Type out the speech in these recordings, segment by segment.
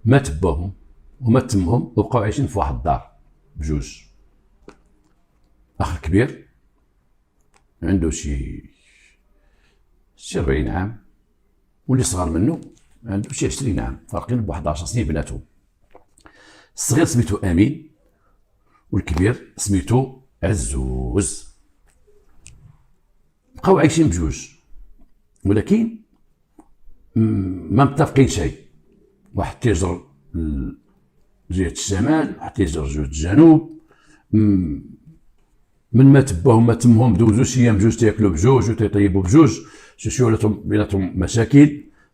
مات باهم ومات تمهم وبقاو عايشين في واحد الدار بجوج. اخ كبير عنده شي 40 عام، واللي صغار منه عنده شي 20 عام، فارقين بواحد 10 سنين بيناتهم. الصغير سميتو امين والكبير سميتو عزوز. بقاو عايشين بجوج ولكن ما متفقين شيء. واحد تيجر جهة الشمال، واحد تيجر جهة الجنوب. من ما تباهم ما تمهم دوزو شي ايام بجوج تاكلوا بجوج وتيطيبوا بجوج. شي ولاتهم بيناتهم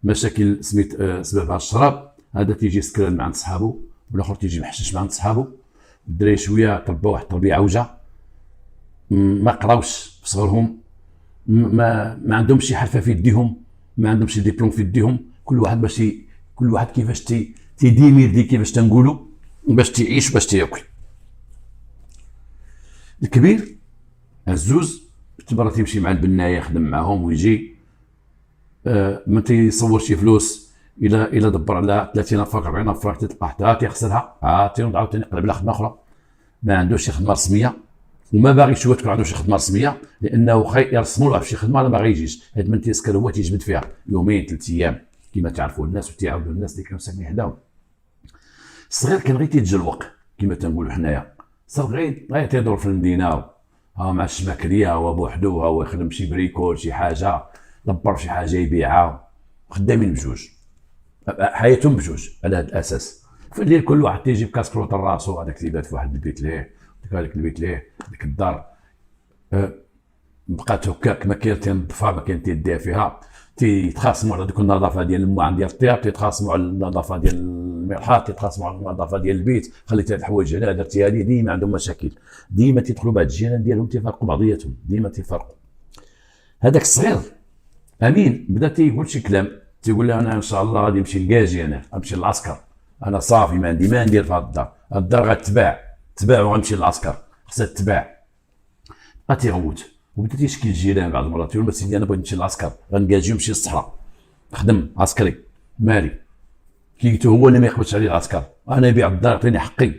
مشاكل سببها الشراب. هذا تيجي سكران مع عند صحابو والاخر تيجي محشش مع عند صحابو. الدراري شويه تربوا واحد التربيه عوجه، ما قراوش في صغرهم، ما عندهمش شي حرفه في يديهم، ما عندهمش شي ديبلوم في يديهم. كل واحد كيفاش تيديمير كيفاش تنقولوا باش تعيش باش تاكل. الكبير عزوز تبرا تيمشي مع البنايه يخدم معاهم ويجي، ما تيصور شي فلوس الى دبر على 30 افراد 40 افراد تلقى حتى تيخسرها، تينوض عاوتاني يقلب على خدمه اخرى. ما عندوش شي خدمه رسميه وما باغيش هو تكون عنده شي خدمه رسميه، لانه يرسموا له في شي خدمه ما غيجيش. هاد من تيسكر هو تيجبد فيها يومين 3 ايام كما تعرفوا الناس وتيعاودوا الناس اللي كانوا ساكنين حداهم. الصغير كان غير تيتجلوق كما تنقولوا حنايا، صغير غير تيدور في المدينه مع الشماكريه هو بوحدو، هو يخدم شي بريكول شي حاجه، دبر شي حاجه يبيعها، خدامين بجوج، حياتهم بجوج على هذا الاساس. في الليل كل واحد تيجي بكاسكروط راسو، هذاك تيبات في واحد البيت ليه، هذاك البيت ليه، ديك الدار بقات هكاك ما كاين تنظفها ما كاين تيدير فيها. تيتخاصموا على ديك النظافه ديال الموعن ديال الطياب، تيتخاصموا على النظافه ديال المرحاض، تيتخاصموا على النظافه ديال البيت. خليت هاد الحوايج هنا درتي هذه، ديما عندهم مشاكل، ديما تيدخلوا بعض الجيران ديالهم تيفرقوا بعضياتهم، ديما تيفرقوا. هذاك الصغير امين بدا تيقول شي كلام، تيقول لي انا ان شاء الله غادي نمشي لكاجي، انا غنمشي للعسكر، انا صافي ما عندي ما ندير في هاد الدار غتباع وغنمشي للعسكر، خصها تباع. بقى تيغوت وبدا تيشكي الجيران بعض المرات، تيقول سيدي انا بغيت نمشي للعسكر، غنكاجي ونمشي للصحراء نخدم عسكري مالي. كيتو هو اللي ما يقبلش عليه العسكر، انا يبيع الدار يعطيني حقي.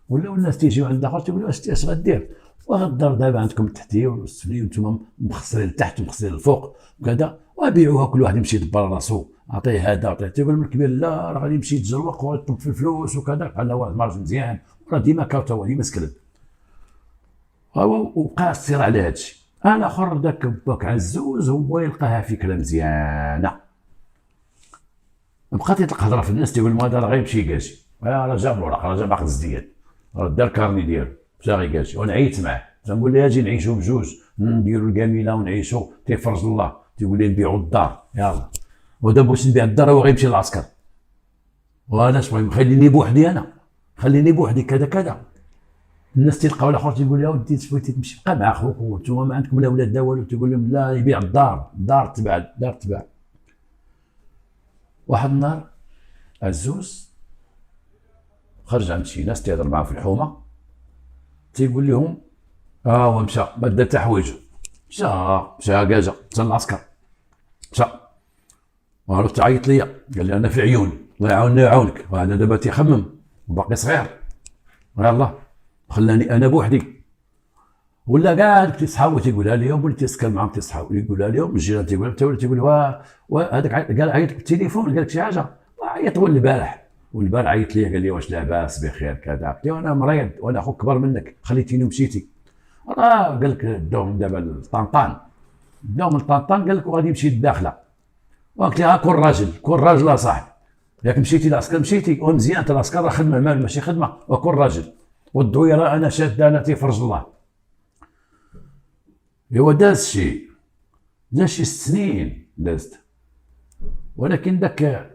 ولاو الناس تيجيو عند اخر تيقولوا اش غدير، وهاد الدار دابا عندكم تحتي والسفلي وانتم مخسرين لتحت ومخسرين الفوق وكذا، وبيعوها كل واحد يمشي يدبر راسو، عطيه هذا عطيه. تيقول من الكبير لا راه غادي يمشي يتجرق ويطلب في الفلوس وكذا، بحال هو مرج مزيان راه ديما كاوتا هو ديما سكلب. وبقى الصراع على هذا الشيء. الاخر داك باك عزوز هو يلقاها فكره مزيانه، بقات يطلق هضره في الناس، تيقول هذا راه غيمشي يكاجي، راه جاب الورق، راه جاب عقد الزديان، راه دار كارني ديالو مشى غيكاجي. وانا عييت معاه تنقول ليه اجي نعيشوا بجوج، نديروا الكاميله ونعيشوا، تيفرج الله تيقول لي نبيعوا الدار يلاه. ودابا باش نبيع الدار هو غيمشي للعسكر، وانا اش بغي خليني بوحدي، انا خليني بوحدي كذا كذا. الناس تلقاو الاخر تيقول له ودي بغيتي تمشي بقى مع خوك وانتم ما عندكم لا ولاد لا والو، تيقول لهم لا يبيع الدار تباع. واحد النهار عزوز خرج عند شي ناس تيهضر معاه في الحومه، تيقول لهم هو مشى ما دا حتى حوايجو، مشى كاجا مشى للعسكر، مشى وعرفت تعيط ليا قال لي انا في عيوني الله يعاونني ويعاونك، وهذا دابا تيخمم وباقي صغير يلاه خلاني انا بوحدي. ولا كاع تصحابو تيقولها لهم، ولا تيسكن معاهم تصحابو يقولها لهم، الجيران تيقولها، حتى ولا تيقول هذاك قال عيط بالتليفون قال لك شي حاجه، عيط هو البارح عيط لي قال لي واش لاباس بخير كذا، قلت له انا مريض وانا اخوك كبر منك خليتيني ومشيتي. قال لك داهم دابا لطنطان، داهم لطنطان قال لك وغادي يمشي للداخله، وقلت له كون راجل اصاحبي، ياك مشيتي للعسكر مشيتي ومزيان، العسكر راه خدمه مال ماشي خدمه، وكون راجل والدويره انا شاده انا تيفرج الله. هو داز شي 6 سنين دازت، ولكن داك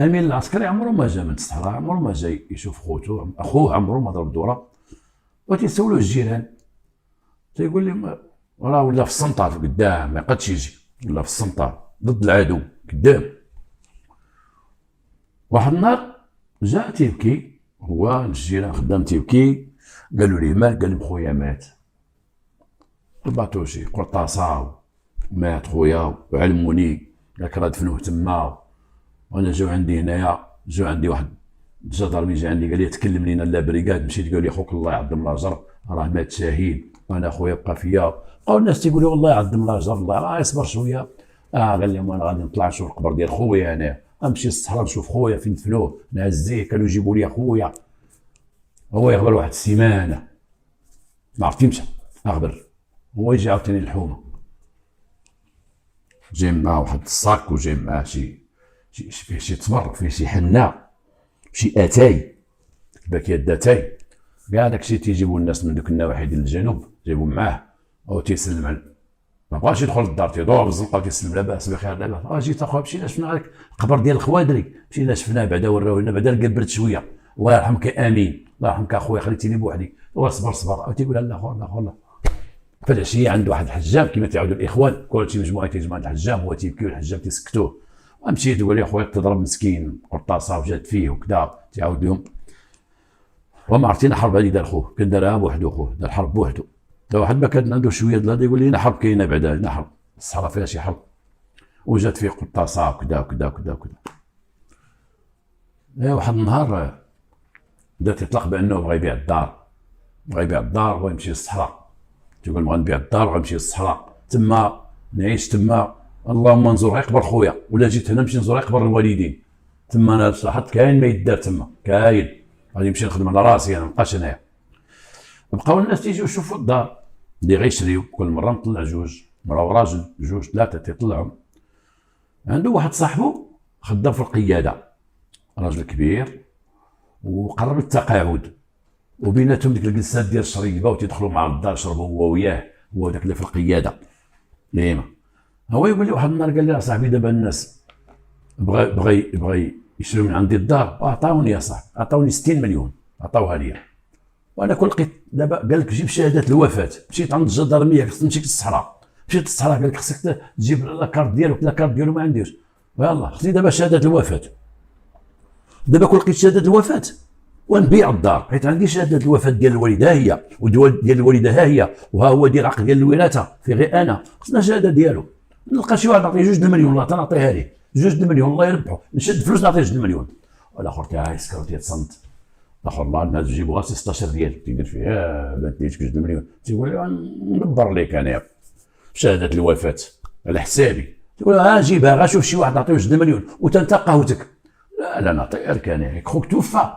امين العسكري عمره ما جا من الصحراء، عمره ما جا يشوف خوتو، اخوه عمره ما ضرب دوره. وتيسولوه الجيران تيقول لهم راه ولا في السنطار قدام ما يقدش يجي، ولا في السنطار ضد العدو قدام. واحد النهار جا تيبكي، هو الجيران خدام تيبكي، قالوا ليه مالك؟ قال لهم خويا مات، ربطوا شي قرطاسه مات خويا وعلموني، قالك راه دفنوه تما وانا جاو عندي هنايا جا عندي واحد الجدرمي جا عندي قال لي تكلم لينا لا بريكاد، مشيت قال لي خوك الله يعظم الاجر راه مات شهيد، انا خويا بقى فيا. بقاو الناس تيقولوا والله يعظم الاجر، الله يصبر شويه. قال لهم انا غادي نطلع نشوف القبر ديال خويا، انا نمشي للصحراء نشوف خويا فين دفنوه، نعزيه كانوا يجيبوا لي خويا. هو يغبر واحد السيمانه ما عرفتي مشى اغبر، هو يجي عاوتاني الحومه، جاي معاه واحد الصاك وجاي معاه فيه شي تمر، فيه شي حنه، شي اتاي، باكيه داتاي، كاع داكشي تيجيبوا الناس من دوك النواحي ديال الجنوب جايبوا معاه، او تيسلم على ما بغاش يدخل للدار، تيدور بالزنقه وتيسلم لاباس بخير لاباس. جيت اخويا مشينا شفنا هذاك القبر ديال الخوادري، مشينا شفناه بعدا وراو لنا، بعدا كبرت شويه. الله يرحمك امين، الله يرحمك اخويا خليتيني بوحدي. هو صبر صبر، تيقول لا خويا لا خويا. في العشيه عنده واحد الحجام كما تعودوا الاخوان، كلشي مجموعه تيجمع عند الحجام، هو تيبكي والحجام تيسكتوه. ومشيت وقال لي خويا تضرب مسكين قرطاسه وجات فيه وكذا، تعاود لهم. وما عرفتي الحرب هذه دار خوه، كان دارها بوحدو، خوه دار الحرب بوحدو. تا واحد ما كان عنده شويه د يقول لي حرب كاينه بعدا، هنا حرب الصحراء فيها شي حرب، وجات فيه قرطاسه وكذا وكذا وكذا وكذا. واحد النهار بدا تيطلق بانه بغى يبيع الدار، ويمشي للصحراء، تيقول بغا نبيع الدار وغنمشي للصحراء، تما نعيش تما، اللهم نزور غير قبر خويا، ولا جيت هنا نمشي نزور غير قبر الوالدين. تما انا صراحه كاين ما يدار تما، كاين غادي نمشي نخدم على راسي، انا مابقاش هنايا. بقاو الناس تيجيو يشوفوا الدار اللي غيشريو، كل مره نطلع جوج، مرة وراجل جوج ثلاثه تيطلعوا. عنده واحد صاحبو خدام في القياده، راجل كبير، وقرب التقاعد، وبيناتهم ديك الجلسات ديال الشريبه، وتيدخلوا مع الدار يشربوا هو وياه، هو داك اللي في القياده ديما. هو يقول لي واحد النهار قال لي صاحبي دابا الناس بغى يشريو من عندي الدار، عطاوني يا صاحبي، عطاوني 60 مليون عطاوها لي، وانا كل لقيت دابا قال لك جيب شهاده الوفاه. مشيت عند الجدرميه، خصني نمشي للصحراء، مشيت للصحراء قال لك خصك تجيب لاكارت ديالك، لاكارت ديالو ما عنديش، يلاه خصني دابا شهاده الوفاه. دابا كل لقيت شهاده الوفاه ونبيع الدار، حيت عندي شهاده الوفاه ديال الوالده ها هي، وديال الوالده ها هي، وها هو ديال العقد ديال الوراثه في غير انا، خصنا شهاده ديالو. نلقى شي واحد نعطيه 2 مليون، الله تنعطيها ليه 2 مليون، الله يربحو، نشد فلوس نعطيه 2 مليون. والاخر تيسكر وتيتصنت، الاخر الله الناس تجيبوها 16 ريال تيدير فيها ما تديرش 2 مليون، تيقول لي ندبر لك انا شهاده الوفاه على حسابي، تقول ها جيبها غا شوف شي واحد نعطيه 2 مليون وتنت قهوتك. لا نعطيها لك انا، خوك توفى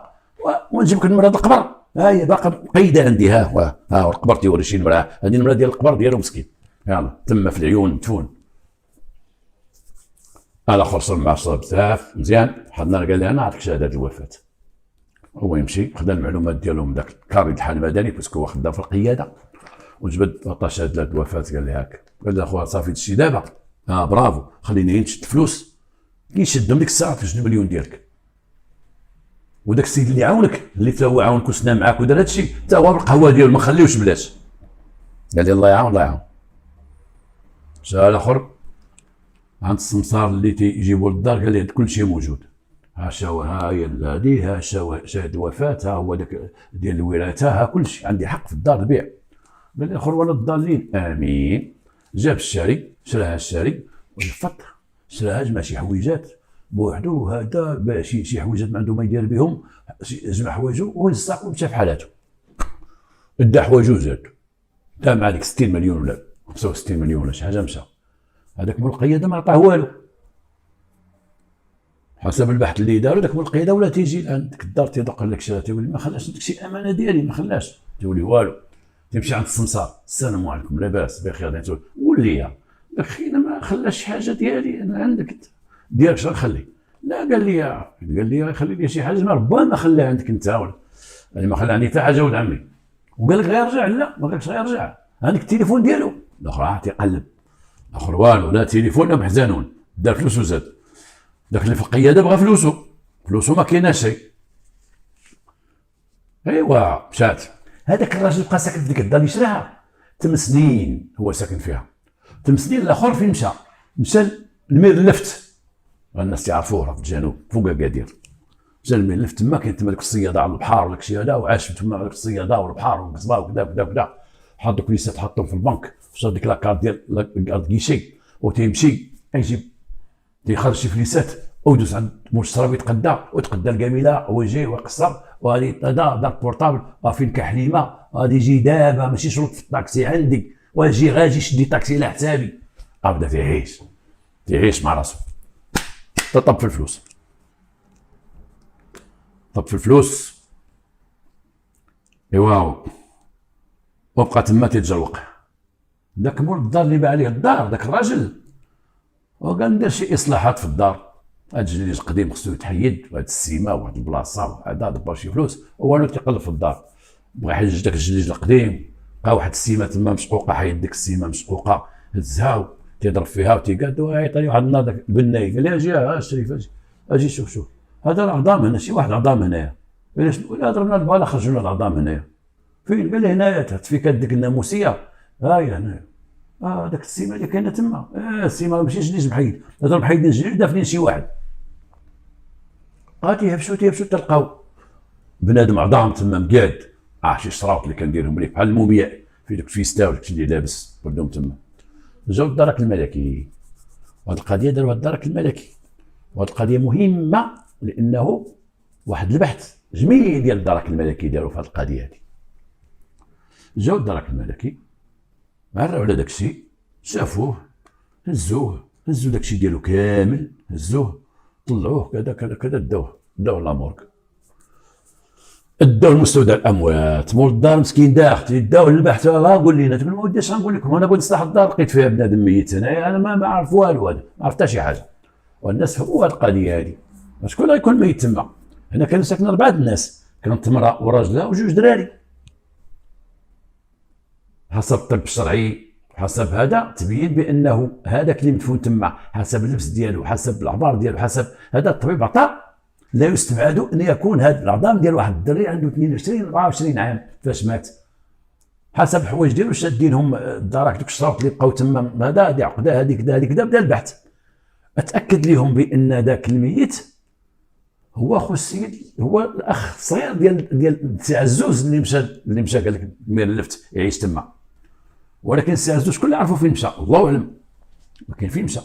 ونجيب لك النمره ديال القبر، ها هي باقا قيده عندي، ها القبر تيوري شي نمره، هذه النمره ديال القبر ديالو مسكين، يلا تما في العيون مدفون. الاخر صر مع صاب بزاف مزيان، واحد النهار قال لي انا نعطيك شهاده الوفاه. هو يمشي خدا المعلومات ديالو من داك الكاري الحال المدني، باسكو هو خدام في القياده، وجبد عطاه شهاده الوفاه. قال لي هاك، قال لي اخويا صافي هادشي دابا، برافو خليني نشد فلوس. كيشدهم ديك الساعه في 2 مليون ديالك، وداك السيد اللي عاونك، اللي تا هو عاونك وسنا معاك ودار هادشي، تا هو بالقهوه ديالو ما خليوش بلاش. قال لي الله يعاون الله يعاون. جا الاخر عند السمسار اللي تيجيبوا للدار، قال لي كلشي موجود، ها هي هذه، ها شاهد الوفاه، ها هو داك ديال الوراثه، ها كلشي عندي حق في الدار نبيع. قال لي الاخر وانا الضالين امين. جاب الشاري، شراها الشاري والفط، شراها جمع شي حويجات بوحدو، هذا باع شي حويجات ما عنده ما يدير بهم، جمع حوايجو وهز الساق ومشى في حالاته، ادى حوايجو زاد، تا مع ديك 60 مليون ولا 65 مليون ولا شي حاجه مشى. هذاك مول القياده ما عطاه والو، حسب البحث اللي دارو داك مول القياده ولا تيجي عندك الدار تيدق لك شي، تيقول لي ما خلاش داك الشيء امانه ديالي، ما خلاش، تقول لي والو. تمشي عند السمسار، السلام عليكم لاباس بخير، تقول قول لي اخي انا ما خلاش حاجه ديالي، انا عندك ديالك شنو نخلي؟ لا قال لي خلي لي شي حاجه، ما ربما ما خلاها عندك انت، ولا يعني ما خلى عندي حتى حاجه ولد عمي. وقال لك غيرجع، لا ما قالكش غيرجع، عندك التليفون ديالو. الاخر تيقلب، الاخر والو، لا تليفون لا محزنون، دار فلوسو زاد، داك اللي في القياده بغى فلوسو ما كايناش شي. ايوا مشات. هذاك الراجل بقى ساكن في ديك الدار اللي شراها 8 سنين هو ساكن فيها، 8 سنين. الاخر فين مشى المير اللفت، الناس تعرفوه راه في الجنوب فوق اكادير، مشى المير اللفت تما، كاين تما ديك الصياده على البحر وداك الشيء هذا، وعاش تما ديك الصياده والبحر والقصبه وكذا وكذا وكذا. حط دوك ليسات حطهم في البنك، شرا ديك لاكارت ديال لاكارت كيشي، وتيمشي يجيب تيخرج شي فليسات ودوز عند مشرب يتقدى القبيله ويجي ويقصر، وغادي هذا دار بورطابل فين كحليمه، غادي يجي دابا ماشي شروط في الطاكسي عندي، ويجي غادي يشدي طاكسي على حسابي، بدا تيعيش مع راسو. طب في الفلوس، ايوا وبقى تما تيتجلوق. داك مول الدار اللي باع عليه الدار، داك الراجل وقال ندير شي اصلاحات في الدار، هاد الجليد القديم خصو يتحيد، وهاد السيما وهاد البلاصه وهذا دبر شي فلوس، هو تيقلب في الدار، بغا يحيد داك الجليد القديم، لقى واحد السيما تما مشقوقه، حيد ديك السيما مشقوقه، هزها تيضرب فيها وتيقاد، ويعيطي واحد النهار داك بناي قال لي اجي الشريف اجي شوف هذا العظام هنا، شي واحد عظام هنايا، قال لي شنو؟ قال ضربنا الباله خرجوا لنا العظام هنايا. فين؟ قال لي هنايا تحت في كاد ديك الناموسيه، ها هي هنايا. داك السيما اللي كاينه تما، السيما ماشي جليد محيد، هذا محيدين الجليد دافنين شي واحد. تيهبشوا تلقاو بنادم عظام تما مقاد، شي شراوط اللي كنديرهم مليح بحال المومياء في ديك الفيستا وداك اللي لابس ولدهم تما. جاو الدرك الملكي، وهاد القضيه داروا الدرك الملكي، وهاد القضيه مهمه لانه واحد البحث جميل ديال الدرك الملكي داروا في هاد القضيه هادي. جاو الدرك الملكي عراو على داك الشيء، شافوه هزوه داك الشيء ديالو كامل، هزوه طلعوه كذا داوه لامورغ، داو لمستودع الاموات. مول الدار مسكين دا اختي داوه للبحث، قول لينا. تقول ما وديش غنقول لكم، انا بغيت نصلح الدار لقيت فيها بنادم ميت، انا ما عارف والو، هذا ما عرف حتى شي حاجه. والناس فهموا هذه القضيه هذه، شكون غيكون ميت تما؟ هنا كانوا ساكنين 4 الناس، كانت امراه وراجلها وجوج دراري. حسب الطب الشرعي حسب هذا تبين بانه هذاك اللي مدفون تما حسب اللبس ديالو، حسب العبار ديالو، حسب هذا الطبيب عطى لا يستبعد ان يكون هذا العظام ديال واحد الدري عنده 22 24 عام فاش مات، حسب الحوايج ديالو شادينهم الدراك دوك الشراوط اللي بقاو تما، هذا هذه عقده هذه كذا هذه كذا. بدا البحث، اتاكد لهم بان ذاك الميت هو خو السيد، هو الاخ الصغير ديال سي عزوز اللي مشى قال لك ميرلفت يعيش تما. ولكن سي عزوز شكون اللي عرفوا فين مشى؟ الله اعلم، ما كاين فين مشى.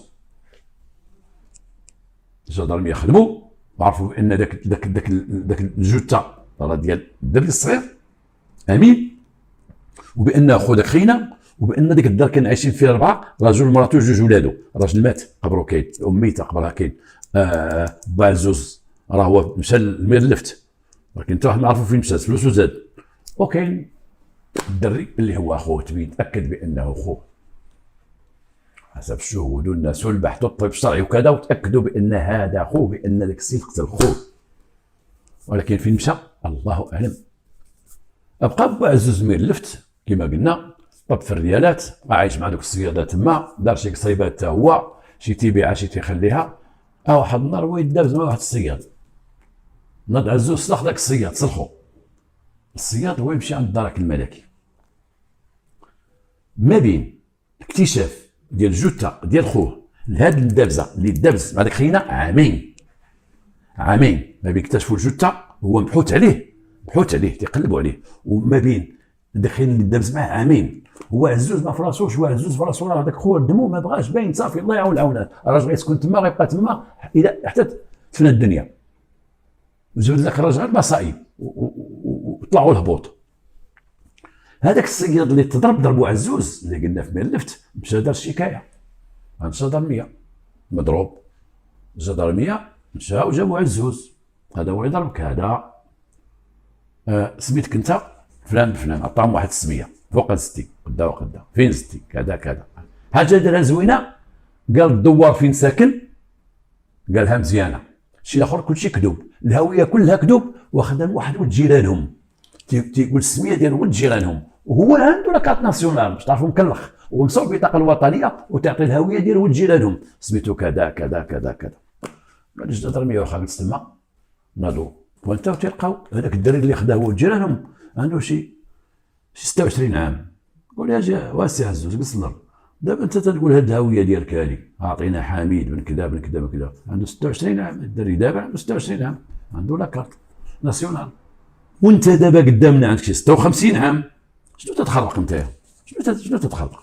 الجدرميه خدموا وعرفوا بان داك الجثه راه ديال الدري الصغير امين، وبان خو داك خينا، وبان ديك الدار كان عايشين فيها 4 راجل ومراته وجوج ولادو. الراجل مات قبرو كاين، الام ميته قبرها كاين، با عزوز راه هو مشى للميرلفت، ولكن حتى واحد ما عرفوا فين مشى، فلوسو زاد. وكاين الدري اللي هو اخوه، تبين تاكد بانه اخوه حسب الشهود والناس والبحث والطب الشرعي وكذا، وتاكدوا بان هذا اخوه، بان ذاك السيد قتل خوه. ولكن فين مشى الله اعلم. ابقى با عزوز ميرلفت كما قلنا، طب في الريالات، عايش مع دوك الصيادات تما، دار شي قصيبات حتى هو، شي تيبيعها شي تيخليها. واحد النهار هو يدابز مع واحد الصياد، ناض عزوز صلح داك الصياد، صلحو الصياد هو يمشي عند الدرك الملكي. ما بين اكتشاف ديال الجثه ديال خوه لهاد الدابزه اللي دابز مع داك خينا عامين ما بين اكتشفوا الجثه، هو مبحوث عليه تيقلبوا عليه، وما بين داك خينا اللي دابز معاه عامين. هو عزوز ما فراسوش، هو عزوز فراسو، راه داك خوه دمو ما بغاش باين، صافي الله يعاون العونات، الراجل غيسكن تما غيبقى تما الى حتى تفنى الدنيا. وجبد ذاك الراجل المصائب وطلعوا الهبوط. هذاك الصياد اللي ضربوا عزوز اللي قلنا في ميرلفت، مشى دار شكايه عند الجدرميه، مضروب الجدرميه، مشى وجابوا عزوز، هذا هو يضربك، هذا سميتك انت فلان بفلان، عطاهم واحد السميه فوق ستي قدا فين ستي كذا حاجه دارها زوينه. قال الدوار فين ساكن، قالها مزيانه. شي الاخر كلشي كذوب، الهويه كلها كذوب، واخذها من واحد ولد جيرانهم، تيقول السميه ديال ولد جيرانهم، وهو عنده لاكارت ناسيونال باش تعرفوا مكلخ، ومصور البطاقه الوطنيه وتعطي الهويه ديال ولد جيرانهم، سميتو كذا كذا كذا كذا. بعد الجدرميه واخا جلس تما ناضوا، وانت تلقاو هذاك الدري اللي خداه ولد جيرانهم عنده شي 26 عام. قول يا جا واسع عزوز جلس الارض، دابا انت تقول هاد الهويه ديالك هادي، اعطينا حميد بن كذا بن كذا بن كذا، عنده 26 عام الدري، دابا عنده 26 عام، عنده لاكارت ناسيونال، وانت دابا قدامنا عندك شي 56 عام. شنو تتخرق انت؟ شنو تتخرق؟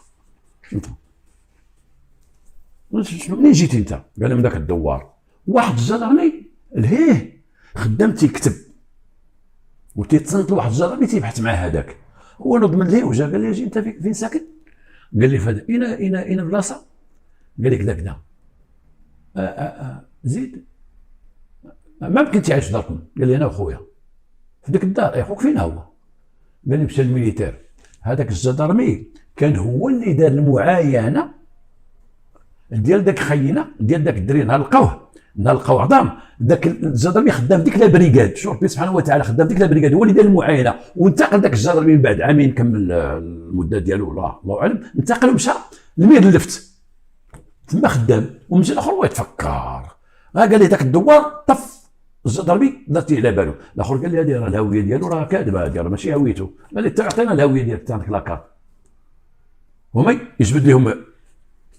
شنو منين جيتي انت؟ قال من ذاك الدوار، واحد الجدرمي لهيه خدام تيكتب وتيتصنت لواحد الجدرمي تيبحث مع هذاك، هو نوض من لهيه وجا قال لي اجي انت فين ساكن؟ قال لي فهاد اين بلاصه؟ قال لي كذا كذا. زيد ما يمكن تعيش في داركم. قال لي انا وخويا في ديك الدار. خوك فين هو؟ قال لي مشى للميليتير. هذاك الجدرمي كان هو اللي دار المعاينه ديال داك خينا ديال داك الدري. نهار لقاو عظام داك الجدرمي خدام ديك لا بريغاد. شوف ربي سبحانه وتعالى خدام ديك لا بريغاد، هو اللي دار المعاينه. وانتقل داك الجدرمي من بعد عامين كمل المده ديالو الله اعلم، انتقل ومشى لمير اللفت تما خدام. ومشى الاخر هو يتفكر، قال لي داك الدوار طف الجدرمي درتي على بالو. الاخر قال لي هذه راه الهويه ديالو راه كاذبه، هذه راه ماشي هويته. قال لي عطينا الهويه ديالك تاع ديك لاكارت. هما يجبد لهم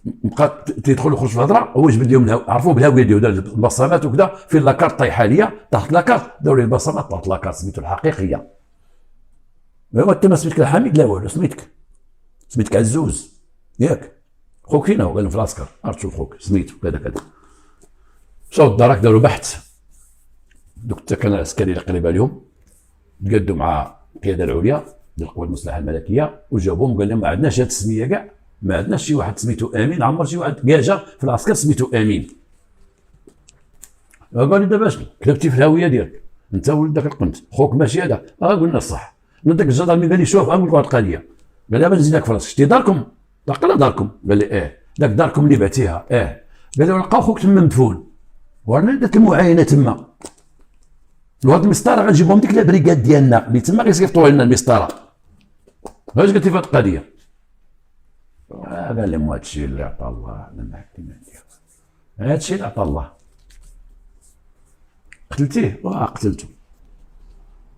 بقى تيدخل ويخرج في الهضره، هو يجبد لهم عرفوا بالهويه ديالو، دار البصمات وكذا فين لاكارت طايحه ليا تحت لاكارت، داو لي البصمات تحت لاكارت سميتو الحقيقيه. ايوا انت ما سميتك الحميد لا والو، سميتك عزوز ياك. خوك فين هو؟ قال لهم في العسكر. تشوف خوك سميتو كذا كذا. مشاو للدارك داروا بحث، دوك التكن العسكري اللي قريب عليهم تقادوا مع القياده العليا ديال القوات المسلحه الملكيه وجابوهم قال لهم ما عندناش هاد السميه كاع، ما عندناش شي واحد سميتو امين. عمر شي واحد كاجا في العسكر سميتو امين. قال لي دابا شنو كتبتي في الهويه ديالك انت ولد داك القنت، خوك ماشي هذا. قلنا الصح. داك الجدرمي قال لي شوف نقول لك واحد القضيه. قال لي دابا نزيدك في راسك، شتي داركم؟ قال داركم. قال لي داك داركم اللي بعتيها. قال لي لقاو خوك تما مدفون ورانا درت المعاينه تما. وهاد المسطره غنجيبهم ديك البريكاد ديالنا اللي تما غيصيفطوا لنا المسطره. واش قلتي في هاد القضيه؟ قال لهم هادشي اللي عطا الله انا ما عندي، هادشي اللي عطا الله. قتلتيه؟ قتلته.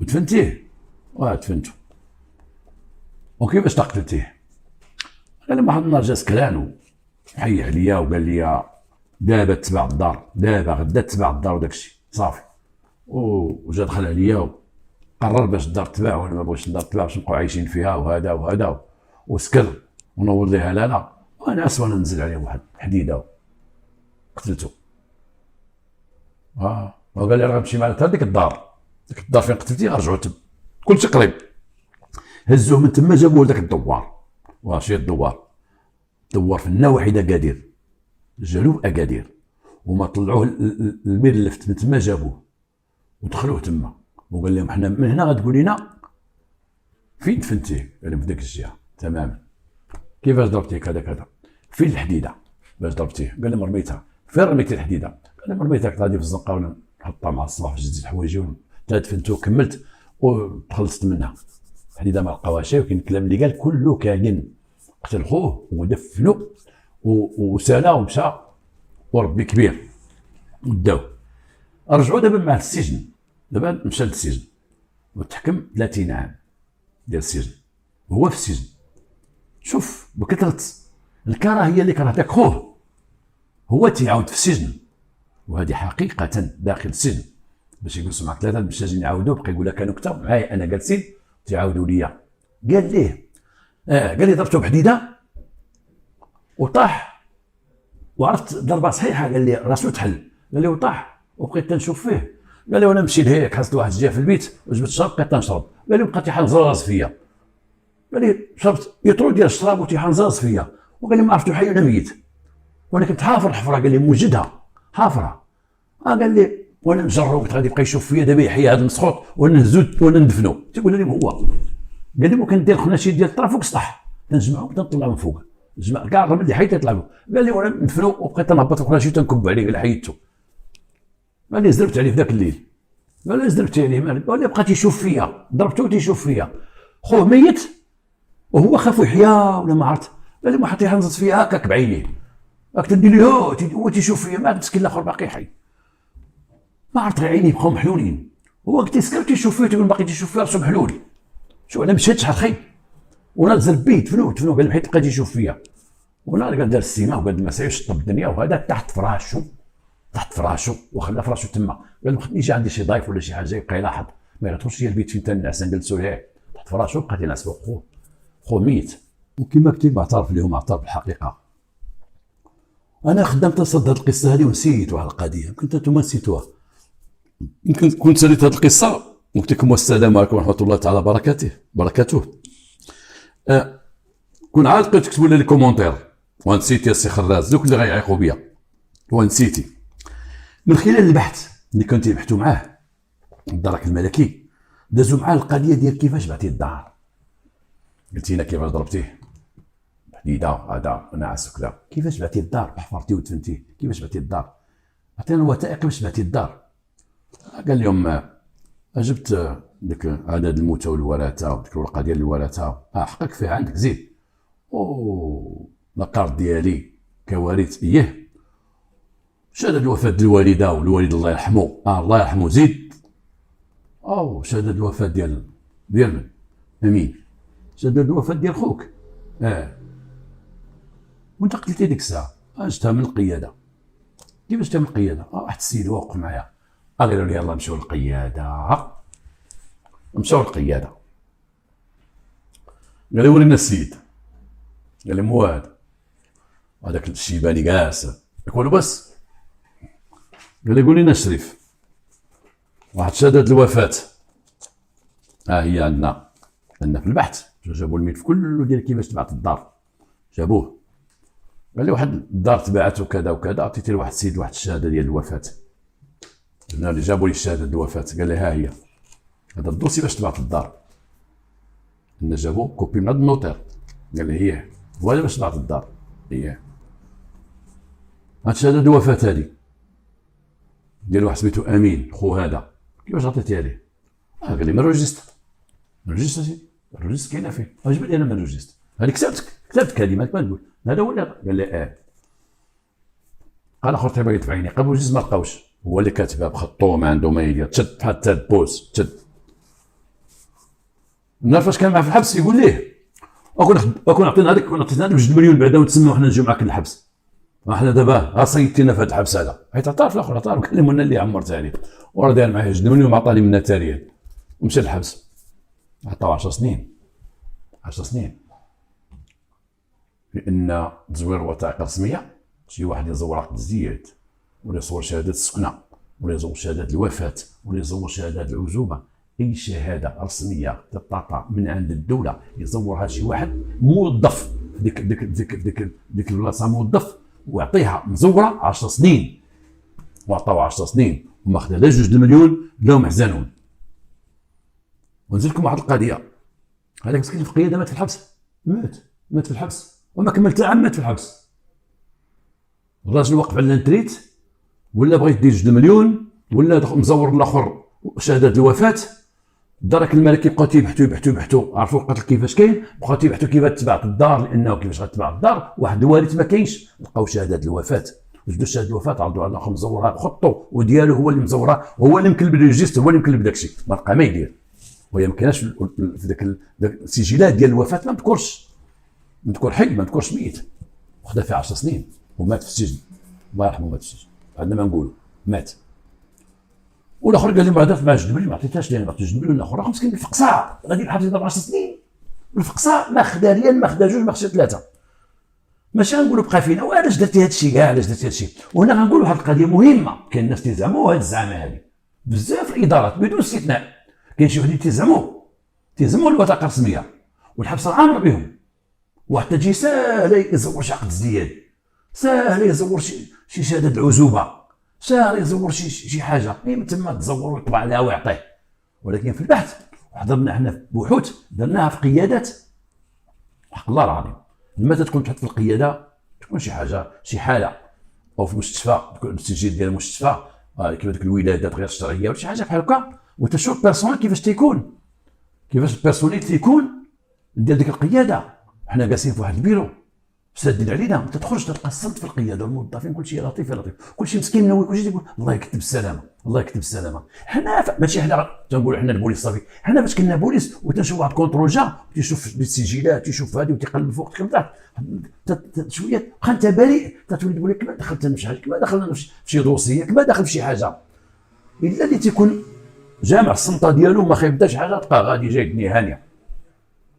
ودفنتيه؟ دفنته. وكيفاش قتلتيه؟ قال لي واحد النهار جا سكران وحي عليا وقال لي دابا تبع الدار، دابا غدا تبع الدار وداكشي صافي. وجا دخل عليا وقرر باش الدار تباع وانا ما بغيتش الدار تباع باش نبقاو عايشين فيها وهذا وسكر ونوض ليها لالا وانا اسوى ننزل عليه واحد الحديده قتلته. وقال لي راه غنمشي معاك لديك الدار، ديك الدار فين قتلتيه غنرجعوا تما كلشي قريب. هزوه من تما جابوه لذاك الدوار. واش هي الدوار في النواحي د اكادير، جنوب اكادير. وما طلعوه المير اللفت من تما جابوه ودخلوه تما وقال لهم حنا من هنا غتقول لنا فين دفنتيه. قال لهم في ذاك الجهه تماما. كيفاش ضربتيه كذا كذا؟ فين الحديده؟ باش ضربتيه؟ قال لهم رميتها. فين رميتي الحديده؟ قال لهم رميتها غادي في الزنقه وانا نحطها مع الصباح في جديد حوايجي دفنته وكملت وتخلصت منها. الحديده ما لقاوهاش. ولكن الكلام اللي قال كله كاين. قتل خوه ودفنو وسالا ومشى وربي كبير وداو. رجعوا دابا مع السجن. دابا مشى للسجن وتحكم 30 عام ديال السجن وهو في السجن. شوف بكثرة الكراهيه اللي كرهتك خوه هو تيعاود في السجن. وهذه حقيقه داخل السجن باش يجلسوا معك 3 المساجين يعاودوا بقى يقول لك كانوا كتاب معايا انا جالسين تيعاودوا ليا. قال ليه قال لي ضربته بحديده وطاح وعرفت ضربه صحيحه. قال لي راسو تحل. قال لي وطاح وبقيت تنشوف فيه. قال لي وانا مشيت هيك حصلت واحد الجهه في البيت وجبت الشراب بقيت تنشرب. قال لي بقى تيحنزرز فيا. قال لي شربت يطرو ديال الشراب وتيحنزرز فيا. وقال لي ما عرفتو حي ولا ميت وانا كنت حافر الحفره. قال لي موجدها حافره. قال لي وانا نجرو كنت غادي يبقى يشوف فيا دابا يحيى هذا المسخوط وانا نهزو وانا ندفنو. تيقول لي هو قال لي وكندير الخناشير ديال الطرف فوق السطح تنجمعهم تنطلعوا من فوق جمع كاع الرمل اللي حيت يطلع له. قال لي وانا ندفنو وبقيت تنهبط الخناشير تنكب عليه. قال حيدته. قال لي زربت عليه في ذاك الليل. قال لي زربت عليه. قال لي بقى تيشوف فيا ضربته تيشوف فيا. خوه ميت وهو خاف يحيا ولا ما عرفت. قال لي ما حتى يحنزط فيا هكاك بعينيه راك تدير لي هو تيشوف فيا. ما مسكين الاخر باقي حي ما عرفت غير عينيه بقاو محلولين. هو تيسكر تيشوف فيه تيقول باقي تيشوف فيه راسو محلول. شو انا مشيت شحال خي ونزل بيه دفنوه قال لي حيت بقى تيشوف فيا. ولا قال دار السيما وقال المسائل شطب الدنيا وهذا تحت فراشو وخلى فراشو تما. قال ما يجي عندي شي ضيف ولا شي حاجه يبقى يلاحظ ما يعرفوش هي البيت فين تنعس. نجلسوا ليه تحت فراشو بقى تينعس خوه ميت. وكما كنت بعترف لهم اعترف بالحقيقه. انا خدمت تصد هذه القصه هذه ونسيت واحد القضيه، يمكن انتم نسيتوها، يمكن كنت ساليت هذه القصه. قلت لكم والسلام عليكم ورحمه الله تعالى بركاته. كون عاد بقيت تكتبوا لي كومونتير ونسيتي يا سي خراز، دوك اللي غيعيقوا بيا ونسيتي. من خلال البحث اللي كنت يبحثوا معاه الدرك الملكي، دازوا معاه القضيه ديال كيفاش بعتي الدار. قلت لنا كيفاش ضربتيه حديده هذا ناعس وكذا، كيفاش بعتي الدار، حفرتيه ودفنتيه، كيفاش بعتي الدار، عطينا الوثائق باش بعتي الدار. قال لهم جبت ديك عدد الموتى والورثه وديك الورقه ديال الورثه، حقك فيها عندك زيد، لاكارت ديالي كوارث شهاده الوفاه ديال الوالده والوالد الله يرحمه، الله يرحمه زيد، شهاده الوفاه ديال من امين، شهاده الوفاه ديال خوك، وانت قتلتي ديك الساعه. جبتها من القياده. كيفاش جبتها من القياده؟ واحد السيد وقف معايا، قالوا لي يلاه مشاو للقياده. مشاو للقياده، قال لي ورينا السيد، قال لي مو هذاك الشيباني جالس، يقولوا بس. قال لي قول لنا الشريف، واحد شهاده الوفاه هي عندنا في البحث. جابوا الملف كله ديال كيفاش تبعت الدار، جابوه. قال لي واحد الدار تباعت وكذا وكذا، عطيتي لواحد السيد واحد الشهاده ديال الوفاه. قلنا اللي جابوا لي الشهاده ديال الوفاه، قال لي ها هي هذا الدوسي باش تبعت الدار. قلنا جابوا كوبي من عند النوتير، قال لي هي هو باش تبعت الدار، هي هاد الشهاده ديال الوفاه هذه ديال واحد سميتو امين خو هذا، كيفاش عطيتيها ليه؟ قال لي من الريجستر. سيدي الريجستر كاينه فيه، جبد لي انا من الريجستر، هذه كتبت كلمات ما تقول هذا هو اللي قال لي قال اخر تبغي يدفعني، قبل الجزء ما لقاوش، هو اللي كاتبها بخطو ما عنده ما يدير، تشد بحال التبوس تشد. النهار فاش كان معاه في الحبس يقول ليه اكون عطينا هذيك بجوج مليون بعدا ونتسناو حنا نجيو معاك للحبس، حنا دابا صيدتينا في هذا الحبس هذا. حيت عطاه في الاخر، عطاه وكلموا لنا اللي عمرت عليه، وراه داير معايا 2 مليون وعطاني منها تاريخ ومشى للحبس. عطاو 10 سنين. 10 سنين لان تزوير وثائق رسميه، شي واحد يزور عقد الزياد ولا يصور شهاده السكنه ولا يزور شهاده الوفاه ولا يزور شهاده العزوبه، اي شهاده رسميه تتعطى من عند الدوله يزورها شي واحد موظف ديك البلاصه، موظف ويعطيها مزوره 10 سنين، وعطاو 10 سنين وما خدا لا 2 مليون لا محزنون. ونزل لكم واحد القضيه، هذاك مسكين في القياده مات في الحبس، مات في الحبس وما كمل حتى عام، مات في الحبس. الراجل وقف على الانتريت، ولا بغيت دير 2 مليون ولا مزور الاخر شهاده الوفاه. الدرك الملكي بقاو تيبحثوا عرفوا القتل كيفاش كاين، بقاو تيبحثوا كيفاش تبعت الدار، لانه كيفاش غتباع الدار واحد الوارث ما كاينش، لقاو شهاده الوفاه، وجدوا شهاده الوفاه عرضوا على الاخر مزورها بخطو وديالو، هو اللي مزورها، هو اللي مكلب الريجيست، هو اللي مكلب داكشي، ما بقى ما يدير. وهي ما كايناش في ذاك السجلات ديال الوفاه، ما مذكورش، مذكور حي ما مذكورش ميت، وخدا فيه 10 سنين ومات في السجن، الله يرحمه مات في السجن، عندنا ما نقولوا مات. والاخر قال لي ما هدرت مع الجنبلي ما عطيتهاش ليه، عطيت الجنبلي الاخر مسكين الفقصاء غادي الحبس يضرب 10 سنين، الفقصاء ما خدا ريال ما خدا جوج ما خدا ثلاثه، ماشي غنقولوا بقى فينا وعلاش درتي هذا الشيء كاع، علاش درتي هذا الشيء. وهنا غنقولوا واحد القضيه مهمه، كاين الناس تيزعموا هذه الزعامه هذه بزاف الادارات بدون استثناء، كاين شي وحدين تيزعموا الوثائق الرسميه والحبس عامر بهم، واحد تجي ساهل يزور شي عقد الزياد، ساهل يزور شي شهاده العزوبه، ساهل يزور شي حاجه، من تما تزور ويطبع عليها ويعطيه. ولكن في البحث حضرنا حنا بحوث درناها في قيادات، حق الله العظيم لما تكون تحط في القياده تكون شي حاجه شي حاله، او في مستشفى تكون التسجيل ديال المستشفى كيما ديك الولادات غير الشرعيه ولا شي حاجه بحال هكا، وتشوف البيرسونيل كيفاش تيكون، كيفاش البيرسونيل تيكون ديال ديك القياده. حنا جالسين في واحد البيرو سادين علينا، انت تخرج تلقى الصمت في القياده والموظفين كلشي لطيف، كلشي مسكين منوي، كلشي تيقول الله يكتب السلامه الله يكتب السلامه. حنا ماشي حنا تنقولوا حنا البوليس صافي، حنا فاش كنا بوليس وتنشوف واحد كونترول جا تيشوف السجلات تيشوف هذه وتيقلب فوق تحت شويه، واخا انت بريء تتولي تقول لك ما دخلت في شي حاجه، كما دخلنا في شي دوسيه، كما داخل في شي حاجه، الا اللي تيكون جامع السلطه ديالو ما خيبداش حاجه تبقى غادي جاي الدنيا هانيه.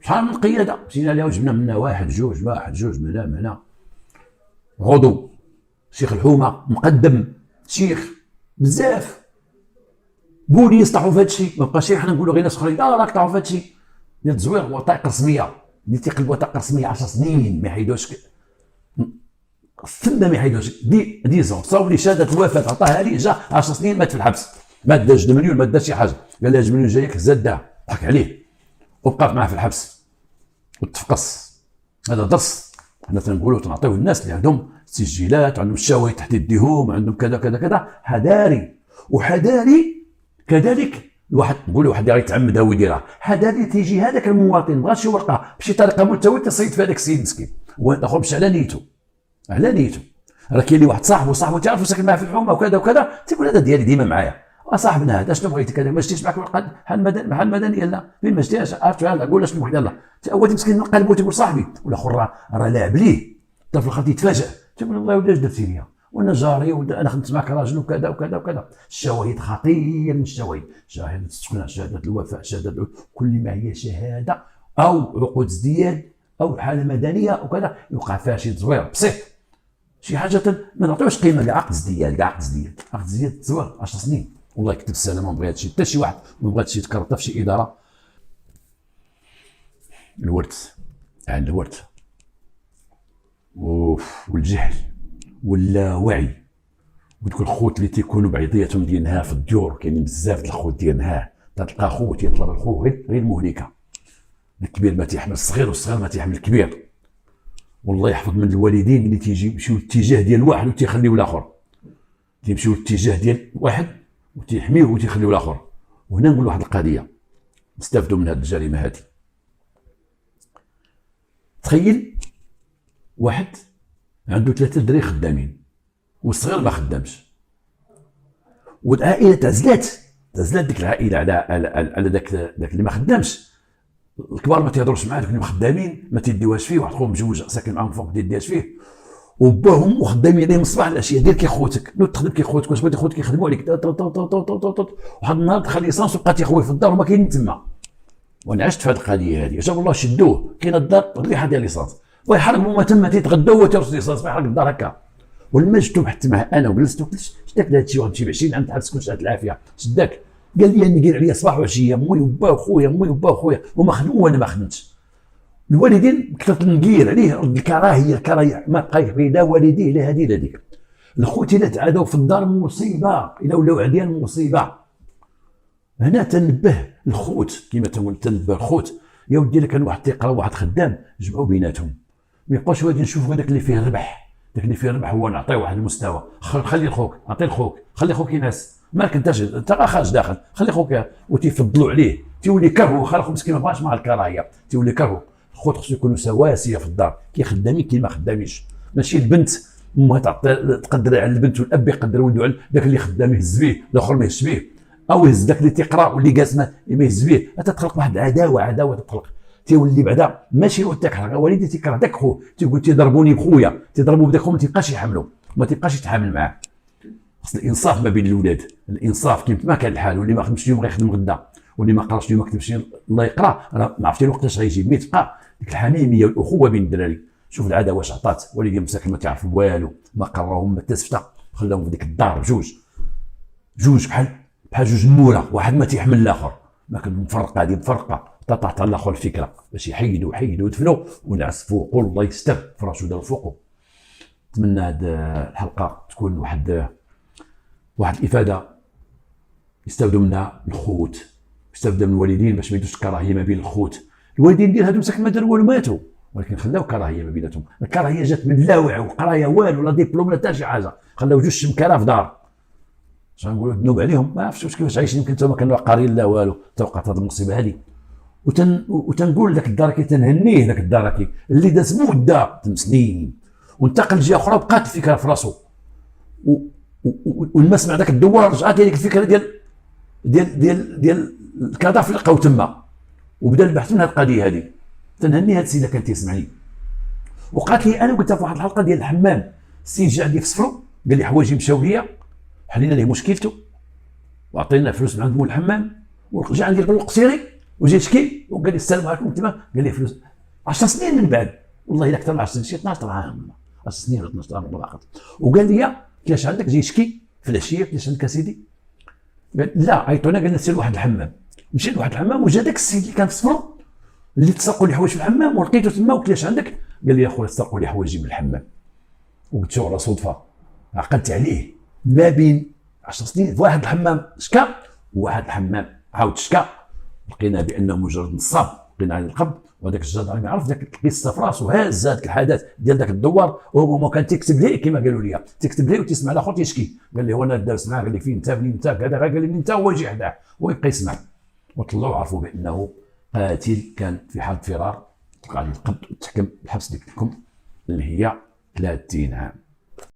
شحال من القياده مشينا لها وجبنا منها واحد جوج من هنا غدو شيخ الحومه مقدم شيخ بزاف، بوليس طاحوا في هذا الشيء، ما بقاش حنا نقولوا غير ناس اخرين لا راك طاحوا في هذا الشيء ديال التزوير وثائق رسميه. اللي تيقلب وثائق رسميه 10 سنين ما يحيدوش، استنى ما يحيدوش دي زون صاوب لي شهاده الوفاه عطاها لي، جا 10 سنين مات في الحبس، ما داش 2 مليون ما داش شي حاجه، قال لها 2 مليون جايك زادها ضحك عليه وبقات معاه في الحبس وتفقص. هذا درس حنا تنقولوا تنعطيوه الناس اللي عندهم تسجيلات، عندهم الشواهد تحت يديهم، عندهم كذا كذا كذا، حذاري. وحذاري كذلك الواحد نقول واحد يتعمد هو يديرها، حذاري تيجي هذاك المواطن بغى شي ورقه بشي طريقه ملتويه تصيد في هذاك السيد مسكين، والاخر مش على نيته، على نيته. راه كاين اللي واحد صاحبه تعرفوا ساكن معاه في الحومه وكذا وكذا، تيقول هذا ديالي ديما معايا، صاحبنا هذا شنو بغيتي كذا ما شتيش معك ورقه بحال المدنيه لا فين ما شتيهاش عرفت هذا قول شنو بغيت يلاه. هو مسكين قلبو تيقول صاحبي، والاخر راه لاعب ليه، حتى في الاخر تيتفاجئ تيقول والله ولاش درتي ليا وانا جاري وانا خدمت معك راجل وكذا وكذا وكذا. الشواهد خطير من الشواهد، شهاده السكنى، شهاده الوفاه، شهاده كل ما هي شهاده او عقود ازدياد او حاله مدنيه وكذا يوقع فيها شي تزوير بسيط، شي حاجه ما نعطيوش قيمه لعقد ازدياد، كاع عقد ازدياد تزوير 10 سنين. والله يكتب السلامه ما بغى هادشي حتى شي واحد، ما بغى هادشي يتكرر حتى في شي اداره. الورث عند الورث والجهل واللاوعي، ودوك الخوت اللي تيكونوا بعضياتهم ديال النهار في الديور، كاينين بزاف د الخوت ديال النهار، تلقى خوت يطلب الخو غير المهلكه، الكبير ما تيحمل الصغير والصغير ما تيحمل الكبير. والله يحفظ من الوالدين اللي يمشيو الاتجاه ديال واحد وتيخليو الاخر، تيمشيو الاتجاه ديال واحد وتيحميوه وتيخليو الاخر. وهنا نقول واحد القضيه نستافدوا من هذه الجريمه هذه. تخيل واحد عنده 3 دراري خدامين والصغير ما خدامش، والعائله تعزلات ديك العائله على داك اللي ما خدامش. الكبار ما تيهضروش معاه، دوك اللي خدامين ما تيديوهاش فيه، واحد خوهم مجوج ساكن معاهم فوق ما تيديهاش فيه، وباهم وخدامين عليه من الصباح العشيه. دير كي خوتك نوض تخدم كي خوتك، واش بغيتي خوتك يخدموا عليك واحد النهار دخل ليسانس وبقى تيخوي في الدار وما كاين تما. وانا عشت في هذه القضيه هذه، جاب الله شدوه كاين الدار الريحه ديال ليسانس ويحرقوا ما تما تيتغداو وتيرسوا ليسانس ويحرق الدار هكا. ولما جبتو بحثت معاه انا وجلست وقلت شداك لهذا الشيء واحد شي ب 20 عام تحبس كل ساعه العافيه شداك؟ قال لي نقير عليا صباح وعشيه امي وبا خويا امي وبا خويا وما خدموا وانا ما خدمتش. الوالدين كثرت نقير عليه الكراهيه ما بقى يبين لا والديه لا هذه لا ديك. الخوت الا تعادوا في الدار مصيبه، الا ولاو عديان مصيبه. هنا تنبه الخوت كما تنقول، تنبه الخوت يا ودي الا كان واحد تيقرا واحد خدام جمعوا بيناتهم، ما يبقاوش غادي نشوفوا هذاك اللي فيه الربح، داك اللي فيه الربح هو نعطيه واحد المستوى. خلي خوك، عطي لخوك، خلي خوك ينعس، مالك انت خارج داخل، خلي خوك وتيفضلوا عليه تيولي كرهو. خلي خوك مسكين ما بغاش مع الكراهيه تيولي كرهو. الخوت خصو يكونوا سواسيه في الدار، كي خدامين كي ما خدامينش، ماشي البنت امها تقدر على البنت والاب يقدر ولده على داك اللي خدام يهز به الاخر ما يهزش به، او يهز داك اللي تيقرا واللي جالس ما يهز به. تتخلق واحد العداوه تتخلق، تيولي بعدا ماشي هو تكره والدي تيكره داك خو، تيقول تيضربوني بخويا، تيضربوا بداك خو ما تيبقاش يحملو ما تيبقاش يتعامل معاه. خص الانصاف ما بين الاولاد، الانصاف كيف ما كان الحال. واللي ما خدمش اليوم غيخدم غدا، واللي ما قراش اليوم ما كتبش الله يقرا، راه ما عرفتي وقتاش غيجي. مي تبقى ديك الحميميه والاخوه بين الدراري. شوف العاده واش عطات، والدي مساكن ما تعرف والو، ما قراهم ما تسفته، خلاهم في ديك الدار بجوج بحال جوج نموره، واحد ما تيحمل الاخر، ما كان مفرقه هذه مفرقه طاطات على الاخر الفكره باش يحيدوا ودفنوا ونعس فوقو الله يستر فراشو دار فوقو. نتمنى هذه الحلقه تكون واحد الافاده يستافدوا منها الخوت، يستافدوا من الوالدين باش ما يدوش الكراهيه ما بين الخوت. الوالدين ديال هادو مساكن ما داروا والو ماتوا، ولكن خلاو كراهيه ما بيناتهم. الكراهيه جات من اللاوعي وقرايه والو لا ديبلوم لا حتى شي حاجه، خلاو جوج شمكاره في دار. اش غنقولوا الذنوب عليهم؟ ما عرفتش كيفاش عايشين، يمكن حتى ما كانوا قاريين لا والو توقعت هذه المصيبه هذه. وتنقول لك الدار كي تنهنيه، داك الدار كي اللي داز مده 8 سنين وانتقل لجهه اخرى بقات الفكره في راسو، ولما سمع داك الدوار رجعت هذيك الفكره ديال الكادافر اللي لقاو تما، وبدا البحث من هذه القضيه هذه. تنهني هذا السيد كان تيسمعني. وقالت لي انا قلتها في واحد الحلقه ديال الحمام، السيد جا عندي في السفرو قال لي حوايجي مشاو ليا، حلينا ليه مشكلته وعطينا فلوس من عند مول الحمام، ورجع عندي القلب القصيري وجا يشكي وقال لي السلام عليكم تما، قال لي فلوس 10 سنين من بعد، والله الا اكثر من 10 سنين شي 12 عام 10 سنين ولا 12 عام والله. وقال لي كيفاش عندك؟ جاي يشكي في العشيه، كيفاش عندك اسيدي؟ قال لا، عيطونا قال لنا سير لواحد الحمام. مشيت لواحد الحمام وجا داك السيد اللي كان في الصفر اللي تسرقوا لي حوايج في الحمام ولقيته تما. وقلت ليش عندك؟ قال لي اخويا تسرقوا لي حوايجي من الحمام. وقلت له على صدفه عقلت عليه ما بين 10 سنين واحد الحمام شكا وواحد الحمام عاود شكا، لقينا بانه مجرد نصاب، لقينا عليه القبض. وهذاك الجدار ما عرف داك القصه في راسو، هاز هذاك الحدث ديال داك الدوار. وهو كان تيكتب لي كما قالوا لي، تيكتب لي وتسمع الاخر تيشكي. قال لي هو انا دارس معاه، قال لي فين انت منين انت كذا، قال لي انت هو يجي حداه ويبقى يسمع. وطلعوا عرفوا بانه قاتل كان في حال فرار، طلق عليه القبض وتحكم بالحبس ديال الحكم اللي هي 30 عام.